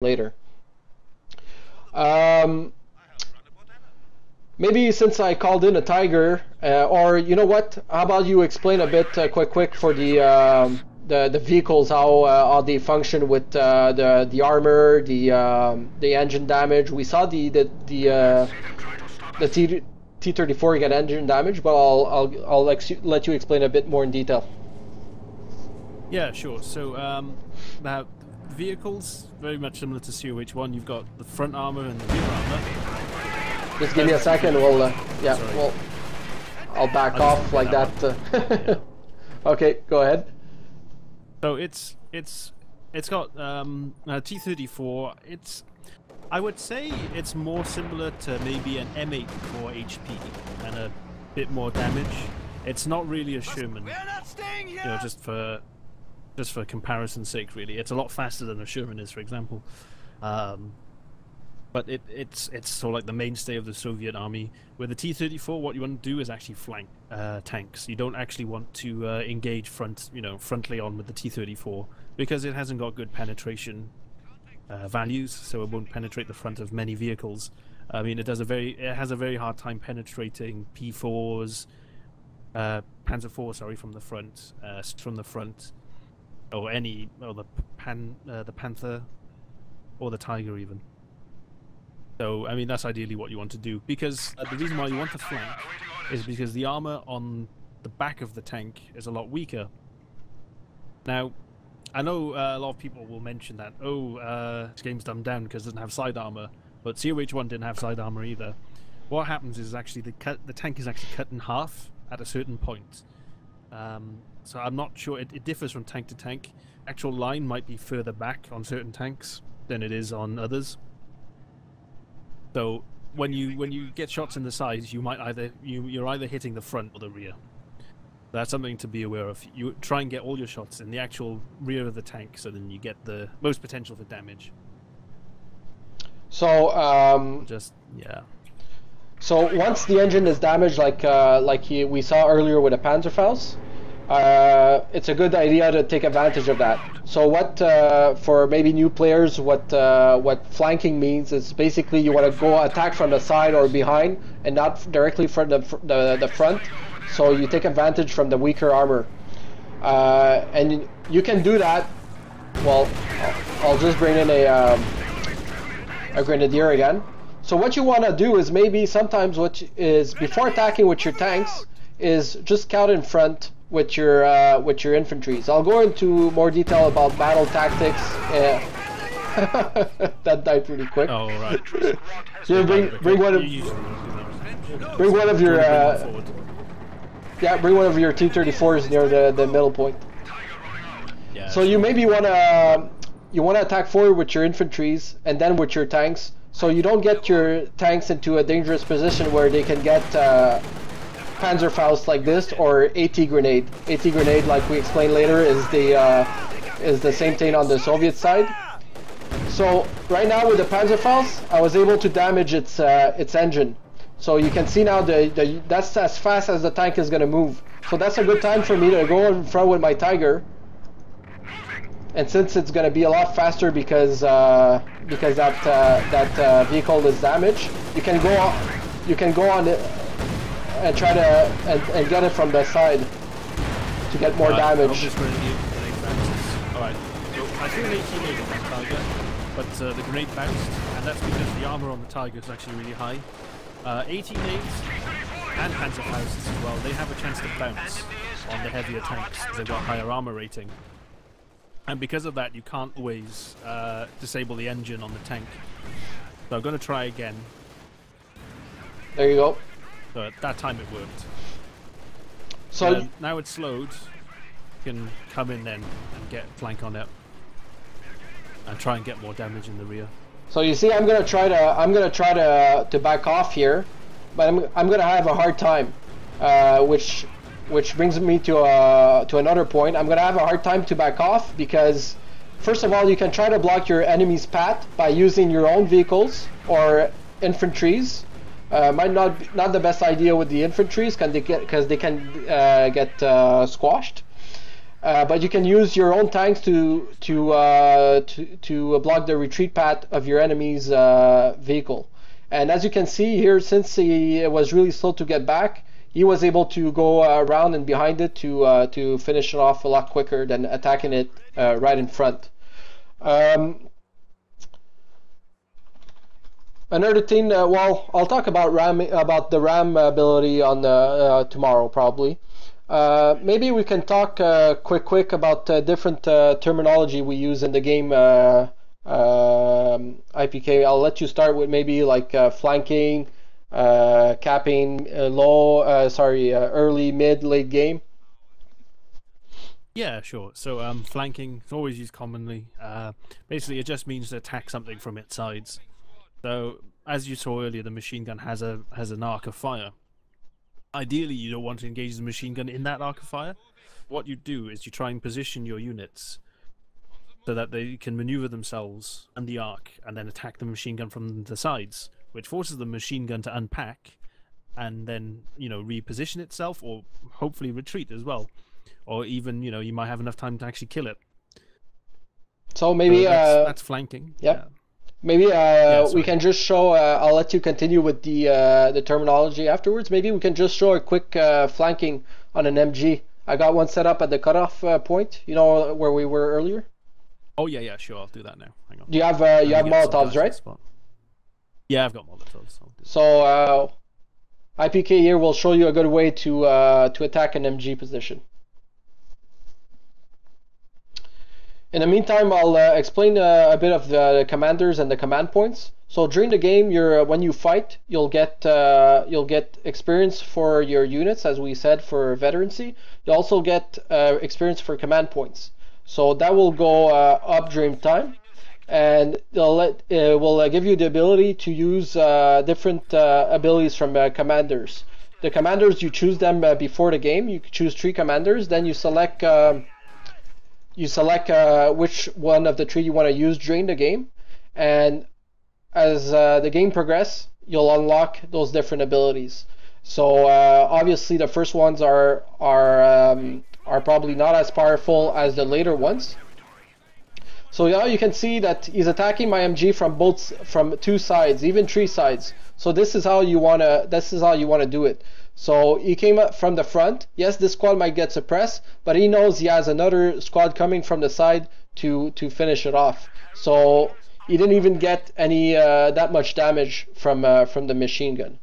later. Maybe since I called in a Tiger, or you know what? How about you explain a bit quick for the vehicles, how they function with the armor, the engine damage. We saw the T-34 get engine damage, but I'll let you explain a bit more in detail. Yeah, sure. So now vehicles very much similar to COH1. You've got the front armor and the rear armor. Just give me a second. We'll I'll back off like that. Yeah. Okay, go ahead. So it's got T-34. I would say it's more similar to maybe an M8 core HP and a bit more damage. It's not really a Sherman. You know, just for comparison's sake, really. It's a lot faster than a Sherman is, for example. But it's sort of like the mainstay of the Soviet army. With the T-34, what you want to do is actually flank tanks. You don't actually want to engage frontally on with the T-34 because it hasn't got good penetration values, so it won't penetrate the front of many vehicles. I mean, it has a very hard time penetrating P4s, Panzer IV, sorry, from the front, or the Panther, or the Tiger even. So, I mean, that's ideally what you want to do, because the reason why you want to flank is because the armor on the back of the tank is a lot weaker. Now, I know a lot of people will mention that, this game's dumbed down because it doesn't have side armor, but COH1 didn't have side armor either. What happens is actually the tank is actually cut in half at a certain point. So I'm not sure, it differs from tank to tank. Actual line might be further back on certain tanks than it is on others. So when you get shots in the sides, you're either hitting the front or the rear. That's something to be aware of. You try and get all your shots in the actual rear of the tank, so then you get the most potential for damage. So yeah. So once the engine is damaged, we saw earlier with a Panzerfaust, it's a good idea to take advantage of that. So what for maybe new players, what flanking means is basically you want to go attack from the side or behind and not directly from the front. So you take advantage from the weaker armor, and you can do that. Well, I'll just bring in a grenadier again. So what you want to do is maybe sometimes before attacking with your tanks is just scout in front with your infantry. So I'll go into more detail about battle tactics. That died pretty quick. Oh right. So bring one of your bring one of your T-34s near the middle point. Yeah. So you maybe want to attack forward with your infantries and then with your tanks, so you don't get your tanks into a dangerous position where they can get Panzerfaust like this or AT grenade. AT grenade, like we explained later, is the same thing on the Soviet side. So right now with the Panzerfaust, I was able to damage its engine. So you can see now that's as fast as the tank is going to move. So that's a good time for me to go in front with my Tiger. And since it's going to be a lot faster because that vehicle is damaged, you can go on it and try to and get it from the side to get more damage. Alright, so I threw an 18-8 on that Tiger, but the grenade bounced, and that's because the armor on the Tiger is actually really high. 18-8s and Panzerfausts as well, they have a chance to bounce on the heavier tanks because they've got higher armor rating. And because of that, you can't always disable the engine on the tank. So I'm going to try again. There you go. So at that time it worked. So now it's slowed. You can come in then and get flank on it and try and get more damage in the rear. So you see, I'm gonna try to back off here, but I'm gonna have a hard time, which brings me to another point. I'm gonna have a hard time to back off because, first of all, you can try to block your enemy's path by using your own vehicles or infantries. Might not the best idea with the infantries because they can get squashed. But you can use your own tanks to block the retreat path of your enemy's vehicle. And as you can see here, since he was really slow to get back, he was able to go around and behind it to finish it off a lot quicker than attacking it right in front. Another thing, well, I'll talk about the RAM ability on tomorrow probably. Maybe we can talk quick about different terminology we use in the game. IPK, I'll let you start with maybe like flanking, capping, early, mid, late game. Yeah, sure. So flanking is always used commonly. Basically, it just means to attack something from its sides. So as you saw earlier, the machine gun has an arc of fire. Ideally, you don't want to engage the machine gun in that arc of fire. What you do is you try and position your units so that they can maneuver themselves and the arc, and then attack the machine gun from the sides, which forces the machine gun to unpack and then, you know, reposition itself, or hopefully retreat as well, or even, you know, you might have enough time to actually kill it. So maybe that's flanking. Yeah. Maybe we can just show. I'll let you continue with the terminology afterwards. Maybe we can just show a quick flanking on an MG. I got one set up at the cutoff point. You know where we were earlier. Oh yeah, sure. I'll do that now. Hang on. Do you have Molotovs, right? Yeah, I've got Molotovs. So IPK here will show you a good way to attack an MG position. In the meantime, I'll explain a bit of the commanders and the command points. So during the game, when you fight, you'll get experience for your units, as we said, for veterancy. You also get experience for command points. So that will go up during time, and it will give you the ability to use different abilities from commanders. The commanders, you choose them before the game. You choose 3 commanders, then you select which one of the 3 you want to use during the game, and as the game progresses, you'll unlock those different abilities. So obviously the first ones are probably not as powerful as the later ones. So now you can see that he's attacking my MG from 2 sides, even 3 sides. So this is how you wanna do it. So he came up from the front. Yes, this squad might get suppressed, but he knows he has another squad coming from the side to finish it off. So he didn't even get any that much damage from the machine gun.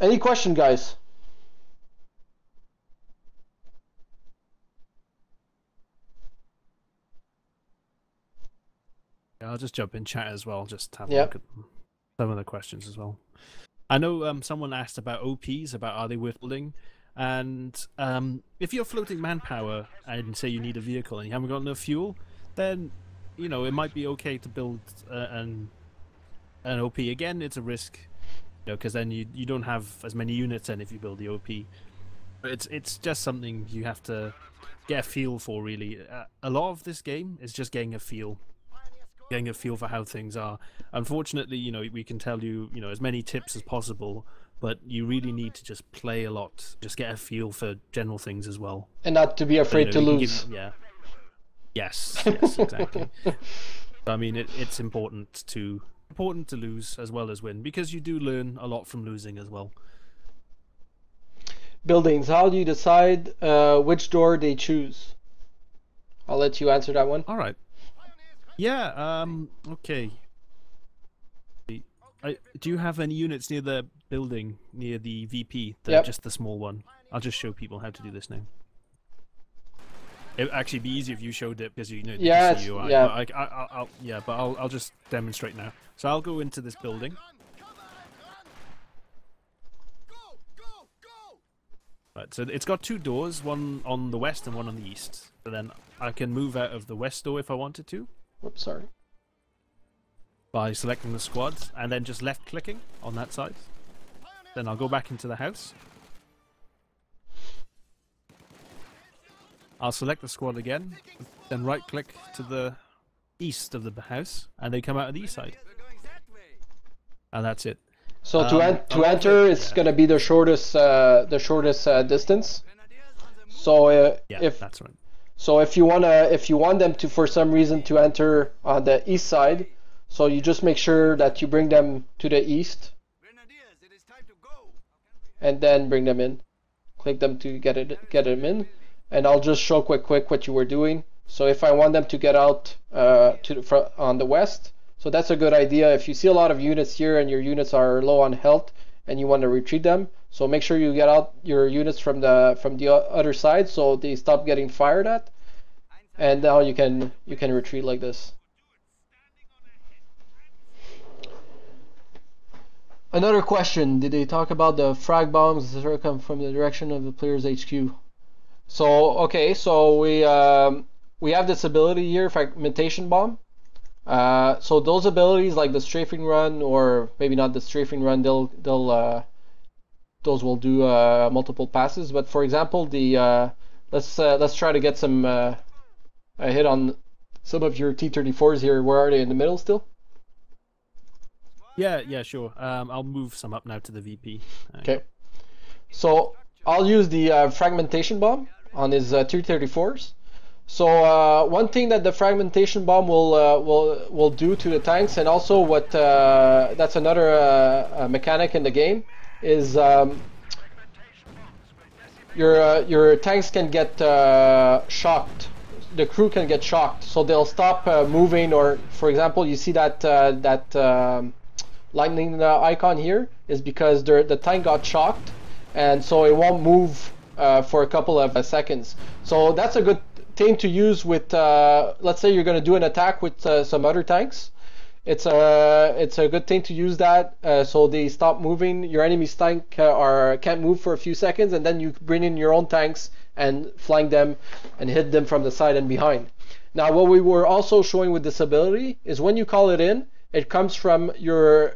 Any question, guys? Yeah, I'll just jump in chat as well. Just have a look at some of the questions as well. I know someone asked about OPs, about are they worth building, and if you're floating manpower and say you need a vehicle and you haven't got enough fuel, then you know it might be okay to build an OP. Again, it's a risk, you know, because then you don't have as many units then if you build the OP. But it's just something you have to get a feel for, really. A lot of this game is just getting a feel for how things are. Unfortunately, you know, we can tell you, you know, as many tips as possible, but you really need to just play a lot, just get a feel for general things as well, and not to be afraid to lose. Yes, exactly. I mean, it's important to lose as well as win, because you do learn a lot from losing as well. Buildings, how do you decide which door they choose? I'll let you answer that one. All right. Yeah, okay. Do you have any units near the building, near the VP? Just the small one. I'll just show people how to do this now. It'd actually be easier if you showed it, because you know the UI. Yeah. But I'll just demonstrate now. So I'll go into this building. Right, so it's got 2 doors, one on the west and one on the east. So then I can move out of the west door if I wanted to. Oops, sorry. By selecting the squad and then just left clicking on that side. Then I'll go back into the house. I'll select the squad again, then right click to the east of the house, and they come out of the east side. And that's it. So to enter, it's going to be the shortest distance. So Yeah, if that's right. so if you want them to for some reason to enter on the east side, so you just make sure that you bring them to the east, and then bring them in. Click them to get them in, and I'll just show quick what you were doing. So if I want them to get out on the west, so that's a good idea. If you see a lot of units here and your units are low on health and you want to retreat them, so make sure you get out your units from the other side so they stop getting fired at, and now you can retreat like this. Another question: did they talk about the frag bombs that come from the direction of the player's HQ? So okay, so we have this ability here, fragmentation bomb. So those abilities like the strafing run, or maybe not the strafing run, those will do multiple passes. But for example, the let's try to get some a hit on some of your T-34s here. Where are they? In the middle still? Yeah, sure. I'll move some up now to the VP. Okay. So I'll use the fragmentation bomb on his T-34s. So one thing that the fragmentation bomb will do to the tanks, and also what that's another mechanic in the game, is your tanks can get shocked. The crew can get shocked, so they'll stop moving. Or for example, you see that lightning icon here is because the tank got shocked, and so it won't move for a couple of seconds. So that's a good thing to use with, let's say you're going to do an attack with some other tanks. It's a good thing to use that so they stop moving. Your enemy's tank can't move for a few seconds, and then you bring in your own tanks and flank them and hit them from the side and behind. Now, what we were also showing with this ability is when you call it in, it comes from the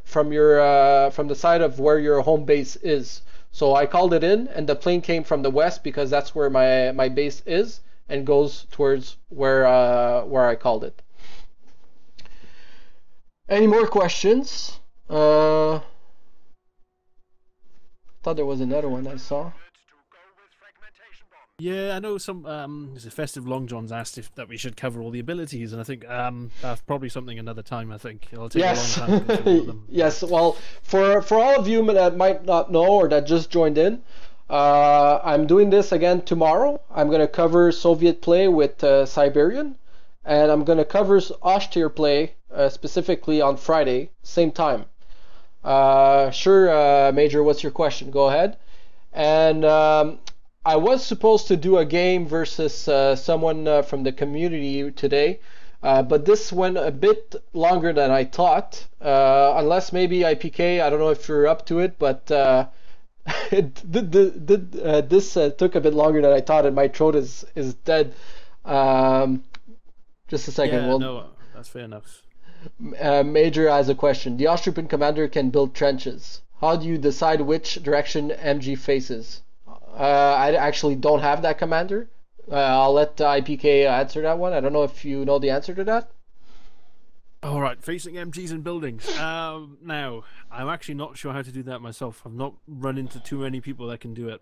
side of where your home base is. So I called it in, and the plane came from the west because that's where my base is, and goes towards where I called it. Any more questions? Thought there was another one I saw. Yeah, I know some. There's a Festive Long John's asked that we should cover all the abilities, and I think that's probably something another time. I think it'll take a long time to cover all of them. Yes. Well, for all of you that might not know or that just joined in, I'm doing this again tomorrow. I'm going to cover Soviet play with Siberian, and I'm going to cover Oshtir play specifically on Friday, same time. Sure, Major, what's your question? Go ahead. And I was supposed to do a game versus someone from the community today, but this went a bit longer than I thought, unless maybe IPK, I don't know if you're up to it, but this took a bit longer than I thought, and my throat is dead. Just a second. Yeah, no, that's fair enough. Major has a question. The Austrian commander can build trenches. How do you decide which direction MG faces? I actually don't have that commander. I'll let IPK answer that one. I don't know if you know the answer to that. All right, facing MGs and buildings. Now, I'm actually not sure how to do that myself. I've not run into too many people that can do it.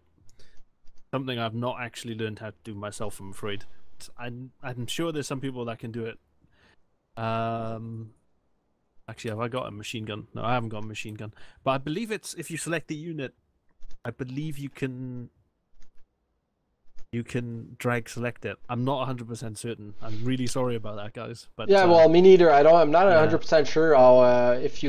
Something I've not actually learned how to do myself, I'm afraid. I'm sure there's some people that can do it. Actually, have I got a machine gun? No, I haven't got a machine gun. But I believe it's if you select the unit, I believe you can drag select it. I'm not 100% certain. I'm really sorry about that, guys. But yeah, well, me neither. I'm not 100% sure how if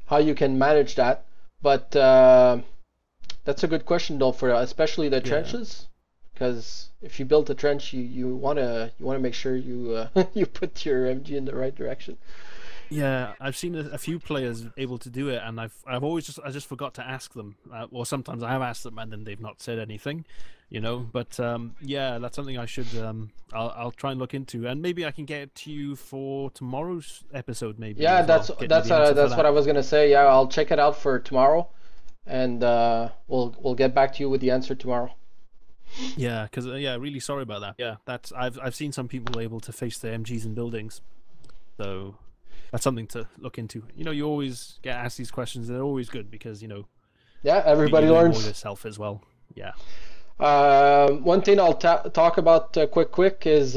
how you can manage that. But that's a good question though, for especially the trenches, because if you build a trench, you wanna make sure you you put your MG in the right direction. Yeah, I've seen a few players able to do it, and I just forgot to ask them. Or sometimes I have asked them, and then they've not said anything, you know. But yeah, that's something I should I'll try and look into, and maybe I can get it to you for tomorrow's episode. Maybe. Yeah, that's what I was gonna say. Yeah, I'll check it out for tomorrow, and we'll get back to you with the answer tomorrow. Yeah, because really sorry about that. Yeah, that's I've seen some people able to face the MGs in buildings, so. That's something to look into. You know, you always get asked these questions. They're always good because, you know... Yeah, everybody learns. More yourself as well. Yeah. One thing I'll talk about quick is